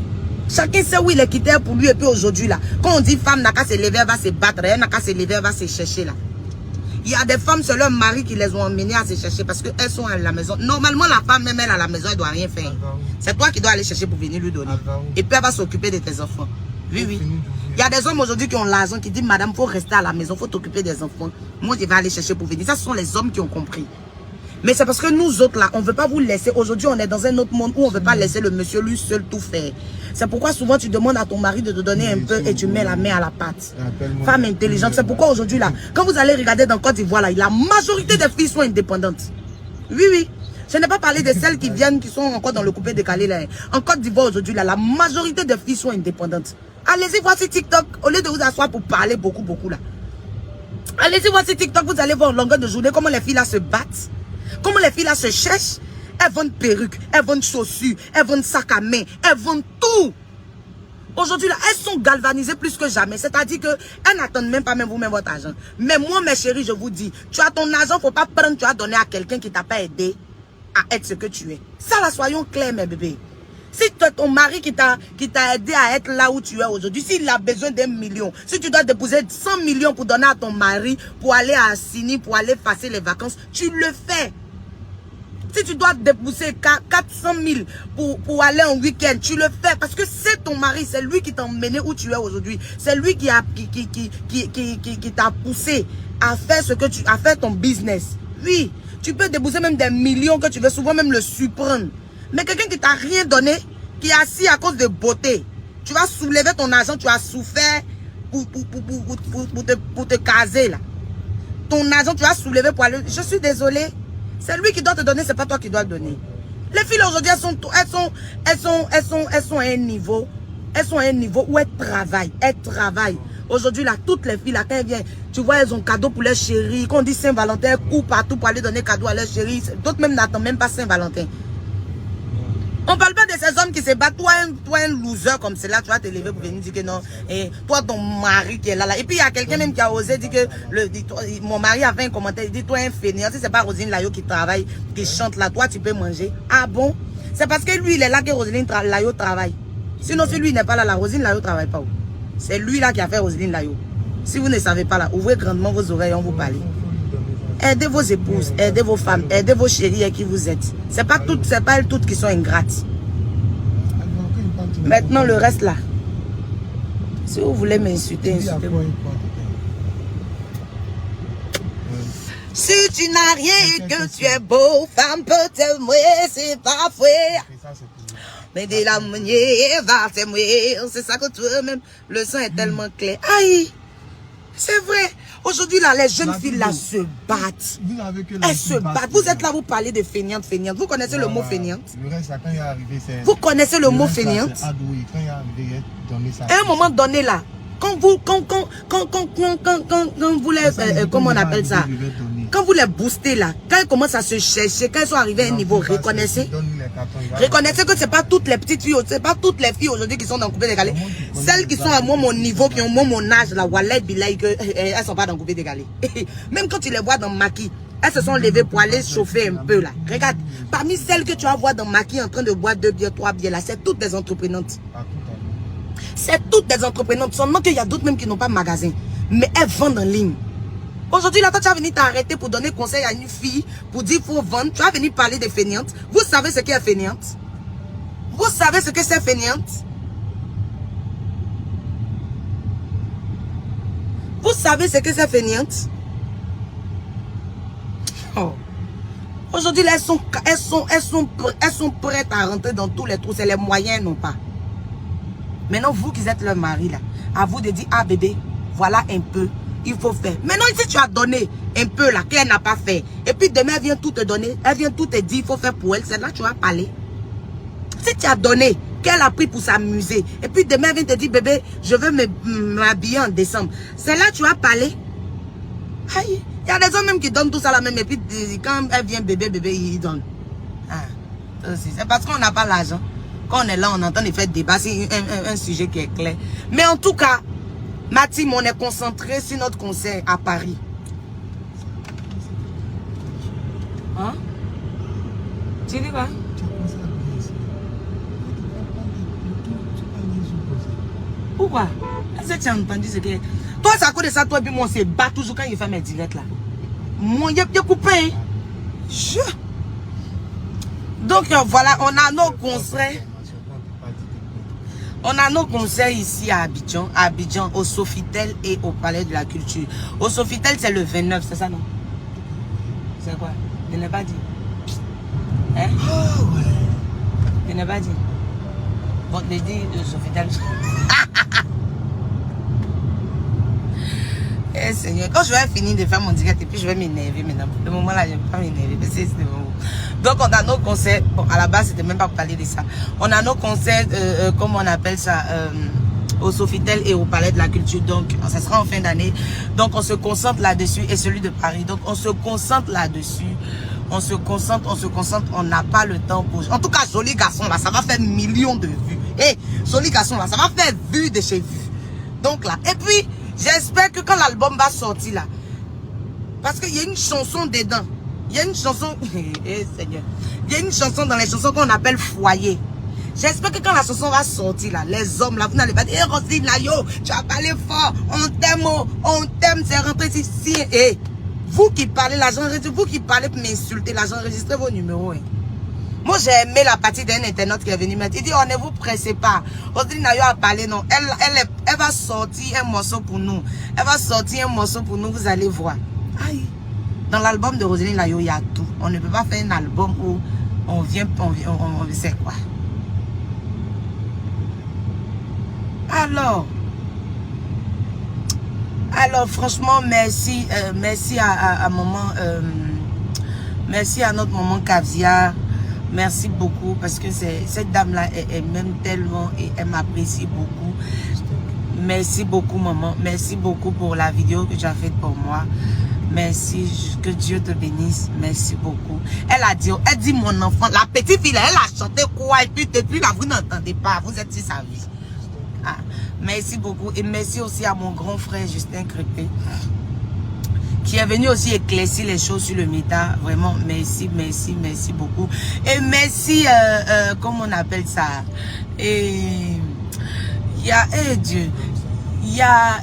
Chacun sait où il est quitté pour lui et puis aujourd'hui là. Quand on dit femme n'a qu'à se lever, elle va se battre. Elle n'a qu'à se lever, elle va se chercher là. Il y a des femmes, c'est leur mari qui les ont emmenées à se chercher parce qu'elles sont à la maison. Normalement, la femme, même elle à la maison, elle ne doit rien faire. C'est toi qui dois aller chercher pour venir lui donner. Et puis elle va s'occuper de tes enfants. Oui. Il y a des hommes aujourd'hui qui ont l'argent, qui disent, madame, il faut rester à la maison, il faut t'occuper des enfants. Moi, je vais aller chercher pour venir. Ça, ce sont les hommes qui ont compris. Mais c'est parce que nous autres là, on ne veut pas vous laisser. Aujourd'hui, on est dans un autre monde où on ne veut pas laisser le monsieur lui seul tout faire. C'est pourquoi souvent tu demandes à ton mari de te donner un peu et tu mets la main à la pâte. Femme intelligente. C'est pourquoi aujourd'hui là, quand vous allez regarder dans Côte d'Ivoire là, la majorité des filles sont indépendantes. Oui, oui. Je n'ai pas parlé de celles qui viennent, qui sont encore dans le coupé décalé là. En Côte d'Ivoire aujourd'hui là, la majorité des filles sont indépendantes. Allez-y voir sur TikTok, au lieu de vous asseoir pour parler beaucoup là. Allez-y voir sur TikTok, vous allez voir en longueur de journée comment les filles là se battent. Comment les filles là se cherchent. Elles vendent perruques, elles vendent chaussures, elles vendent sacs à main, elles vendent tout. Aujourd'hui là, elles sont galvanisées plus que jamais. C'est-à-dire qu'elles n'attendent même pas même vous-même votre argent. Mais moi mes chéris, je vous dis, tu as ton argent, faut pas prendre, tu as donné à quelqu'un qui t'a pas aidé à être ce que tu es. Ça là, soyons clairs mes bébés. Si ton mari qui t'a aidé à être là où tu es aujourd'hui, s'il a besoin d'1 million, si tu dois déposer 100 millions pour donner à ton mari, pour aller à Sini, pour aller passer les vacances, tu le fais. Si tu dois déposer 400 000 pour aller en week-end, tu le fais. Parce que c'est ton mari, c'est lui qui t'a emmené où tu es aujourd'hui. C'est lui qui t'a poussé à faire à faire ton business. Oui, tu peux déposer même des millions que tu veux, souvent même le surprendre. Mais quelqu'un qui t'a rien donné, qui est assis à cause de beauté, tu vas soulever ton argent, tu as souffert pour te caser là. Ton argent, tu vas soulever pour aller. Je suis désolée. C'est lui qui doit te donner, c'est pas toi qui dois le donner. Les filles aujourd'hui, elles sont à un niveau. Elles sont à un niveau où elles travaillent. Elles travaillent. Aujourd'hui, là, toutes les filles, là, quand elles viennent, tu vois, elles ont cadeau pour leurs chéris. Quand on dit Saint-Valentin, elles courent partout pour aller donner cadeau à leurs chéris. D'autres même n'attendent même pas Saint-Valentin. On parle pas de ces hommes qui se battent. Toi, un loser comme cela, tu vas te lever pour venir dire que non. Et toi, ton mari qui est là. Et puis, il y a quelqu'un même qui a osé dire que mon mari a fait un commentaire. Il dit, toi, un fainéant. Si c'est pas Roselyne Layo qui travaille, qui chante là, toi, tu peux manger. Ah bon? C'est parce que lui, il est là que Roselyne Layo travaille. Sinon, si lui n'est pas là, la Roselyne Layo travaille pas. C'est lui là qui a fait Roselyne Layo. Si vous ne savez pas là, ouvrez grandement vos oreilles, on vous parle. Aidez vos épouses, aidez vos femmes, aidez vos chéris à qui vous êtes. C'est pas elles toutes qui sont ingrates. Maintenant le reste là. Si vous voulez m'insulter, insultez-moi. Si tu n'as rien et que tu es beau, femme peut t'aimer, c'est pas vrai. Mais de la manière va t'aimer, c'est ça que tu veux même. Le sang est tellement clair. Aïe, c'est vrai. Aujourd'hui, là, les jeunes filles, là, se battent. Elles se battent. Vous êtes là, vous parlez de feignante. Vous connaissez le mot feignante? Vous connaissez le mot feignante? À un moment donné, là, quand vous les, comment on appelle ça? Quand vous les boostez là, quand elles commencent à se chercher, quand elles sont arrivées à un niveau, reconnaissez que c'est pas toutes les petites filles, c'est pas toutes les filles aujourd'hui qui sont dans le coupé décalé. Celles qui sont à moi mon niveau, qui ont moi mon âge, la wallet bilaï, elles sont pas dans le coupé décalé. Même quand tu les vois dans Maki, elles se sont levées pour aller chauffer un peu là. Regarde, parmi celles que tu vas voir dans Maki en train de boire 2 bières, 3 bières là, c'est toutes des entreprenantes. C'est toutes des entreprenantes. Seulement qu'il y a d'autres même qui n'ont pas de magasin. Mais elles vendent en ligne. Aujourd'hui, là, quand tu vas venir t'arrêter pour donner conseil à une fille, pour dire qu'il faut vendre, tu vas venir parler des fainéantes. Vous savez ce qu'est fainéante? Vous savez ce que c'est fainéante? Vous savez ce que c'est fainéante? Oh. Aujourd'hui, elles sont prêtes à rentrer dans tous les trous. C'est les moyens, non pas. Maintenant, vous qui êtes leur mari, là, à vous de dire, ah bébé, voilà un peu. Il faut faire. Maintenant, si tu as donné un peu là, qu'elle n'a pas fait, et puis demain, elle vient tout te donner, elle vient tout te dire, il faut faire pour elle, c'est là que tu vas parler. Si tu as donné, qu'elle a pris pour s'amuser, et puis demain, elle vient te dire, bébé, je veux m'habiller en décembre, c'est là que tu vas parler. Aïe, il y a des hommes même qui donnent tout ça là même, et puis quand elle vient bébé, ils donnent. Ah, c'est parce qu'on n'a pas l'argent. Quand on est là, on entend les faire débat, c'est un sujet qui est clair. Mais en tout cas, ma team, on est concentré sur notre concert à Paris. Hein? Tu dis quoi? Pourquoi? Est-ce que tu as entendu ce que... Toi, c'est à cause de ça, toi et puis moi, on se bat toujours quand il fait mes directs là. Moi, il y a coupé. Donc, voilà, on a nos concerts. On a nos concerts ici à Abidjan, au Sofitel et au Palais de la Culture. Au Sofitel, c'est le 29, c'est ça, non? C'est quoi? Je n'ai pas dit. Hein? Ah ouais. Je n'ai pas dit. Bon, je dis de Sofitel. Eh Seigneur, quand je vais finir de faire mon direct et puis je vais m'énerver maintenant. Pour le moment là, je ne vais pas m'énerver. Donc on a nos concerts. Bon, à la base, c'était même pas pour parler de ça. On a nos concerts, comment on appelle ça, au Sofitel et au Palais de la Culture. Donc, ça sera en fin d'année. Donc, on se concentre là-dessus. Et celui de Paris. Donc, on se concentre là-dessus. On se concentre. On n'a pas le temps pour... En tout cas, Joli Garçon, là, ça va faire millions de vues. Et Joli Garçon, là, ça va faire vues de chez vues. Donc, là. Et puis, j'espère que quand l'album va sortir, là, parce qu'il y a une chanson dedans. Il y a une chanson... Eh, Seigneur. Il y a une chanson dans les chansons qu'on appelle Foyer. J'espère que quand la chanson va sortir, là, les hommes, là, vous n'allez pas dire, eh, Roselyne, là, yo, tu as parlé fort, on t'aime, c'est rentré ici. Et vous qui parlez, l'agent enregistré, vous qui parlez pour m'insulter, l'agent enregistré vos numéros. Hein. Moi, j'ai aimé la partie d'un internaute qui est venu mettre. Il dit, oh, ne vous pressez pas. Roselyne Nayo a parlé, non. Elle va sortir un morceau pour nous. Elle va sortir un morceau pour nous, vous allez voir. Aïe. Dans l'album de Roselyne Nayo, il y a tout. On ne peut pas faire un album où on vient sait quoi. Alors franchement, merci, merci à maman, merci à notre maman Caviar, merci beaucoup parce que cette dame-là, elle m'aime tellement et elle m'apprécie beaucoup. Merci beaucoup maman, merci beaucoup pour la vidéo que tu as faite pour moi. Merci, que Dieu te bénisse, merci beaucoup. Elle dit mon enfant, la petite fille, elle a chanté quoi et puis depuis là, vous n'entendez pas, vous êtes sur sa vie. Ah, merci beaucoup et merci aussi à mon grand frère Justin Crépé qui est venu aussi éclaircir les choses sur le méta. Vraiment merci, merci, merci beaucoup. Et merci, comment on appelle ça? Et il y a, Dieu, il y a,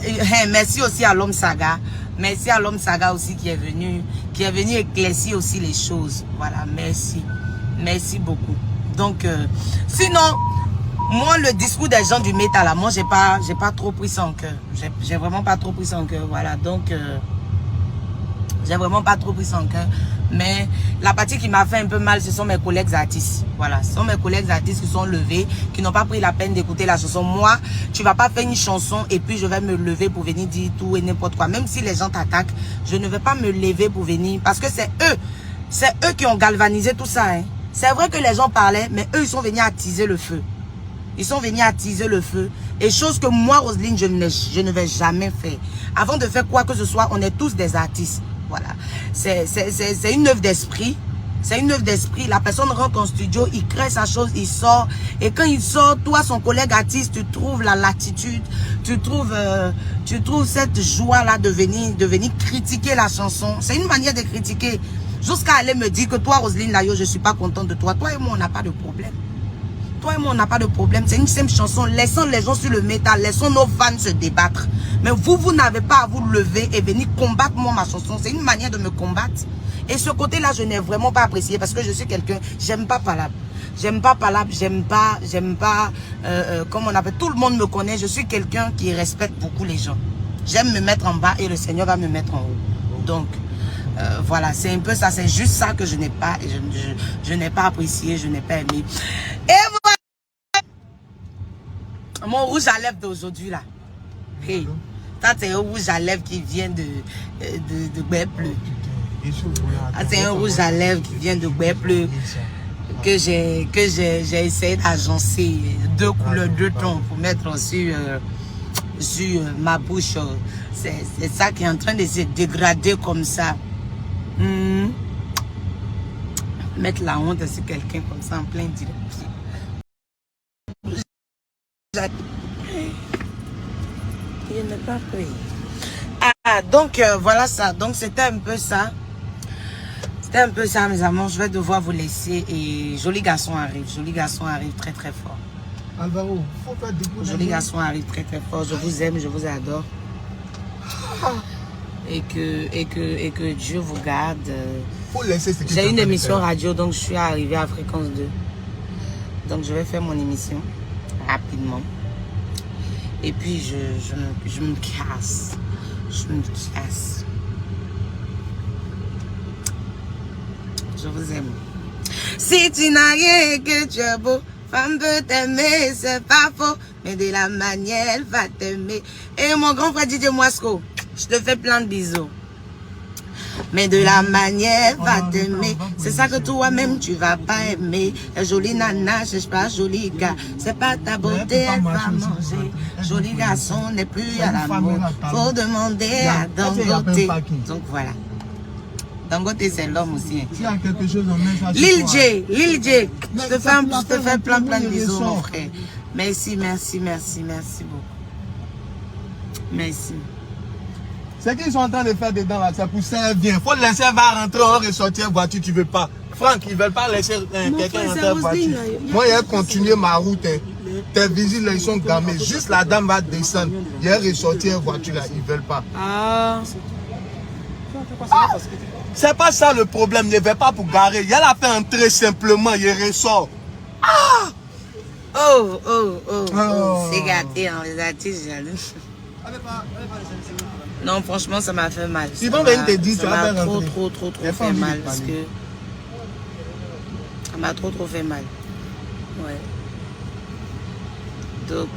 merci aussi à l'homme Saga. Merci à l'homme Saga aussi qui est venu éclaircir aussi les choses. Voilà, merci. Merci beaucoup. Donc, sinon, moi, le discours des gens du métal, là, moi, j'ai pas trop pris ça en cœur. J'ai vraiment pas trop pris ça en cœur. Voilà, donc, j'ai vraiment pas trop pris ça en cœur. Mais la partie qui m'a fait un peu mal, ce sont mes collègues artistes. Voilà, ce sont mes collègues artistes qui sont levés, qui n'ont pas pris la peine d'écouter la chanson. Moi, tu vas pas faire une chanson et puis je vais me lever pour venir dire tout et n'importe quoi. Même si les gens t'attaquent, je ne vais pas me lever pour venir. Parce que c'est eux qui ont galvanisé tout ça. Hein. C'est vrai que les gens parlaient, mais eux, ils sont venus attiser le feu. Ils sont venus attiser le feu. Et chose que moi, Roselyne, je ne vais jamais faire. Avant de faire quoi que ce soit, on est tous des artistes. Voilà. C'est une œuvre d'esprit. C'est une œuvre d'esprit. La personne rentre en studio, il crée sa chose, il sort. Et quand il sort, toi, son collègue artiste, tu trouves la latitude, tu trouves cette joie-là de venir critiquer la chanson. C'est une manière de critiquer. Jusqu'à aller me dire que toi, Roselyne Nayo, je ne suis pas contente de toi. Toi et moi, on n'a pas de problème. Toi et moi, on n'a pas de problème. C'est une simple chanson. Laissons les gens sur le métal. Laissons nos fans se débattre. Mais vous n'avez pas à vous lever et venir combattre moi, ma chanson. C'est une manière de me combattre. Et ce côté-là, je n'ai vraiment pas apprécié parce que je suis quelqu'un, j'aime pas palabre. J'aime pas palabre, j'aime pas, comme on appelle, tout le monde me connaît. Je suis quelqu'un qui respecte beaucoup les gens. J'aime me mettre en bas et le Seigneur va me mettre en haut. Donc, voilà, c'est un peu ça. C'est juste ça que je n'ai pas, je n'ai pas apprécié, je n'ai pas aimé. Et voilà. Mon rouge à lèvres d'aujourd'hui là. Hey, ça c'est un rouge à lèvres qui vient de Bépleu. C'est un rouge à lèvres qui vient de Bépleu que j'ai essayé d'agencer 2 couleurs, 2 tons pour mettre sur ma bouche. C'est ça qui est en train de se dégrader comme ça. Mettre la honte sur quelqu'un comme ça en plein direct. Il n'est pas pris. Ah, donc voilà ça. Donc c'était un peu ça. C'était un peu ça, mes amours. Je vais devoir vous laisser. Et Joli Garçon arrive. Joli Garçon arrive très très fort. Alvaro, faut pas découvrir. Joli Garçon arrive très très fort. Je vous aime, je vous adore. Et que Dieu vous garde. J'ai une émission radio, donc je suis arrivée à Fréquence 2. Donc je vais faire mon émission rapidement. Et puis je me casse. Je me casse. Je vous aime. Si tu n'as rien que tu es beau, femme peut t'aimer, c'est pas faux. Mais de la manière, elle va t'aimer. Et mon grand frère Didier Moisco, je te fais plein de bisous. Mais de la manière, elle va t'aimer. C'est ça que toi-même, tu vas pas aimer. Jolie nana, cherche pas joli gars. C'est pas ta beauté, elle va manger. Joli garçon n'est plus à la mode. Faut demander à Dangote. Donc voilà. Dangote, c'est l'homme aussi. Hein. S'il y a quelque chose, on met ça. Lil J, je te fais plein de bisous, mon frère. Merci beaucoup. Merci. C'est qu'ils sont en train de faire dedans là, c'est pour ça bien. Faut le laisser, elle va rentrer, on va ressortir voiture, tu veux pas. Franck, ils veulent pas laisser quelqu'un rentrer en voiture. Moi, il a continué ma route. Hein. Tes visites, là, ils sont gamés. Juste la dame va descendre. Il a ressorti en voiture là, ils veulent pas. Ah. C'est pas ça le problème, il ne va pas pour garer. Il a la fait entrer simplement, il ressort. Ah! Oh. C'est gâté, hein, les artistes, jaloux. Non, franchement, ça m'a fait mal. Si bon, te dit, tu vas faire trop fait mal. Parce que ça m'a trop fait mal. Ouais. Donc,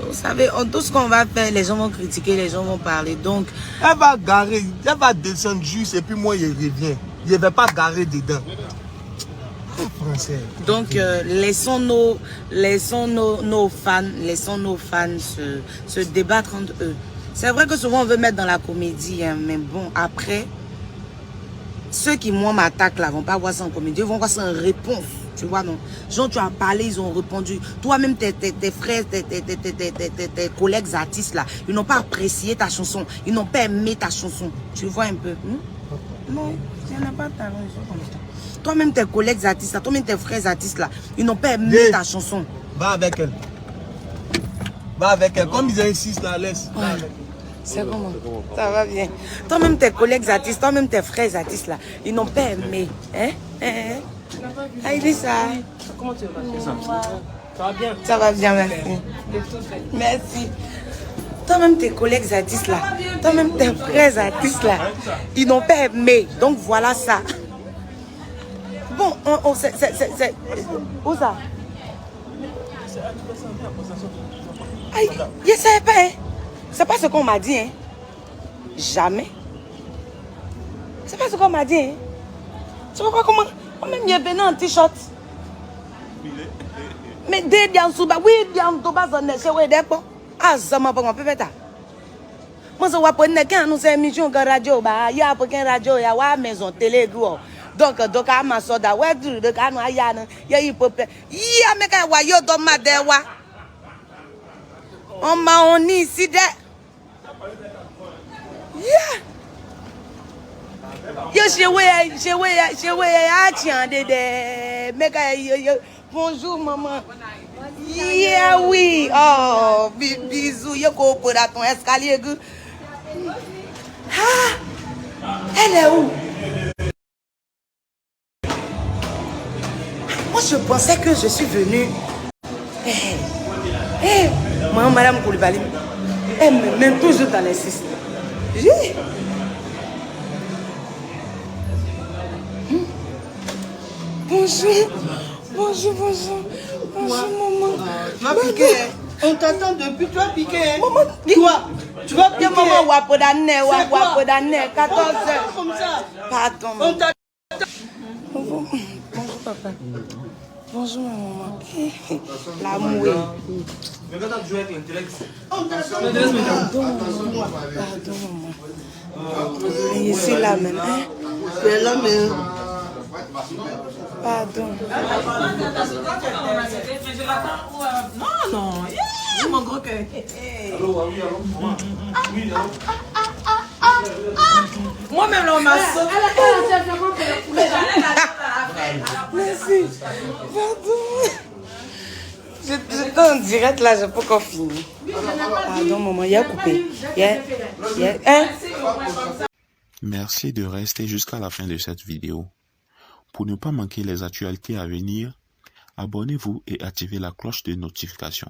vous savez, tout ce qu'on va faire, les gens vont critiquer, les gens vont parler. Donc, elle va garer, elle va descendre juste et puis moi, il revient. Il ne va pas garer dedans. Français. Donc, laissons nos fans se débattre entre eux. C'est vrai que souvent on veut mettre dans la comédie, hein, mais bon, après, ceux qui moi m'attaquent là vont pas voir ça en comédie, ils vont voir ça en réponse. Tu vois, non? Genre, tu as parlé, ils ont répondu. Toi-même, tes frères, tes collègues artistes là, ils n'ont pas apprécié ta chanson, ils n'ont pas aimé ta chanson. Tu vois un peu? Non, il n'y en a pas de talent, ils sont comme ça. Toi-même, tes collègues artistes là, toi-même, tes frères artistes là, ils n'ont pas aimé ta chanson. Va avec elle. Va avec elle. Comme ils insistent là, laisse. C'est comment? Ça va bien. Toi-même, tes collègues artistes, toi-même, tes frères artistes là, ils n'ont pas aimé. Hein? Ah, il dit ça. Comment tu vas? Ça va bien? Ça va bien, merci. Merci. Toi-même, tes collègues artistes là, toi-même, tes frères artistes là, ils n'ont pas aimé. Donc voilà ça. Bon, c'est... Où ça? Aïe, je ne savais pas, hein. C'est pas ce qu'on m'a dit, hein. Jamais. C'est pas ce qu'on m'a dit, hein. Tu vois comment? Même il est venu en t-shirt. Mais dès bien souba, oui, bien souba, ça n'est pas d'accord. Ah, ça m'a pas compris, ça. Moi, je vois pas que nous sommes émission de radio, il y a pas qu'un radio, il y a une maison télé, gros. Donc, à ma soda, ouais, du de canne, il y a une popée. Il y a mes gars, yo, dans ma dewa. On m'a on ici, de. Yeah. Yo, bonjour, maman. Yeah, oui. Oh, bisous. Yo, go pour ton escalier. Ah, elle est où? Moi, je pensais que je suis venue. Moi, Madame Koulibaly, elle me met toujours dans les six. Bonjour, maman. Tu vas piquer. On t'attend depuis, tu vas piquer. Maman, toi, tu vas piquer. Maman, wapodane, 14h. Comme ça. Pardon. On t'attend. Bonjour, papa. Bonjour, maman. La mouée. Pardon, maman. Je suis là même. Tu es là, mais. Pardon. Non. Mon gros cœur. Moi-même, là, on m'a sauté. Merci. Pardon. J'étais en direct là, j'ai pas encore fini. Pardon, maman, il y a coupé. Merci de rester jusqu'à la fin de cette vidéo. Pour ne pas manquer les actualités à venir, abonnez-vous et activez la cloche de notification.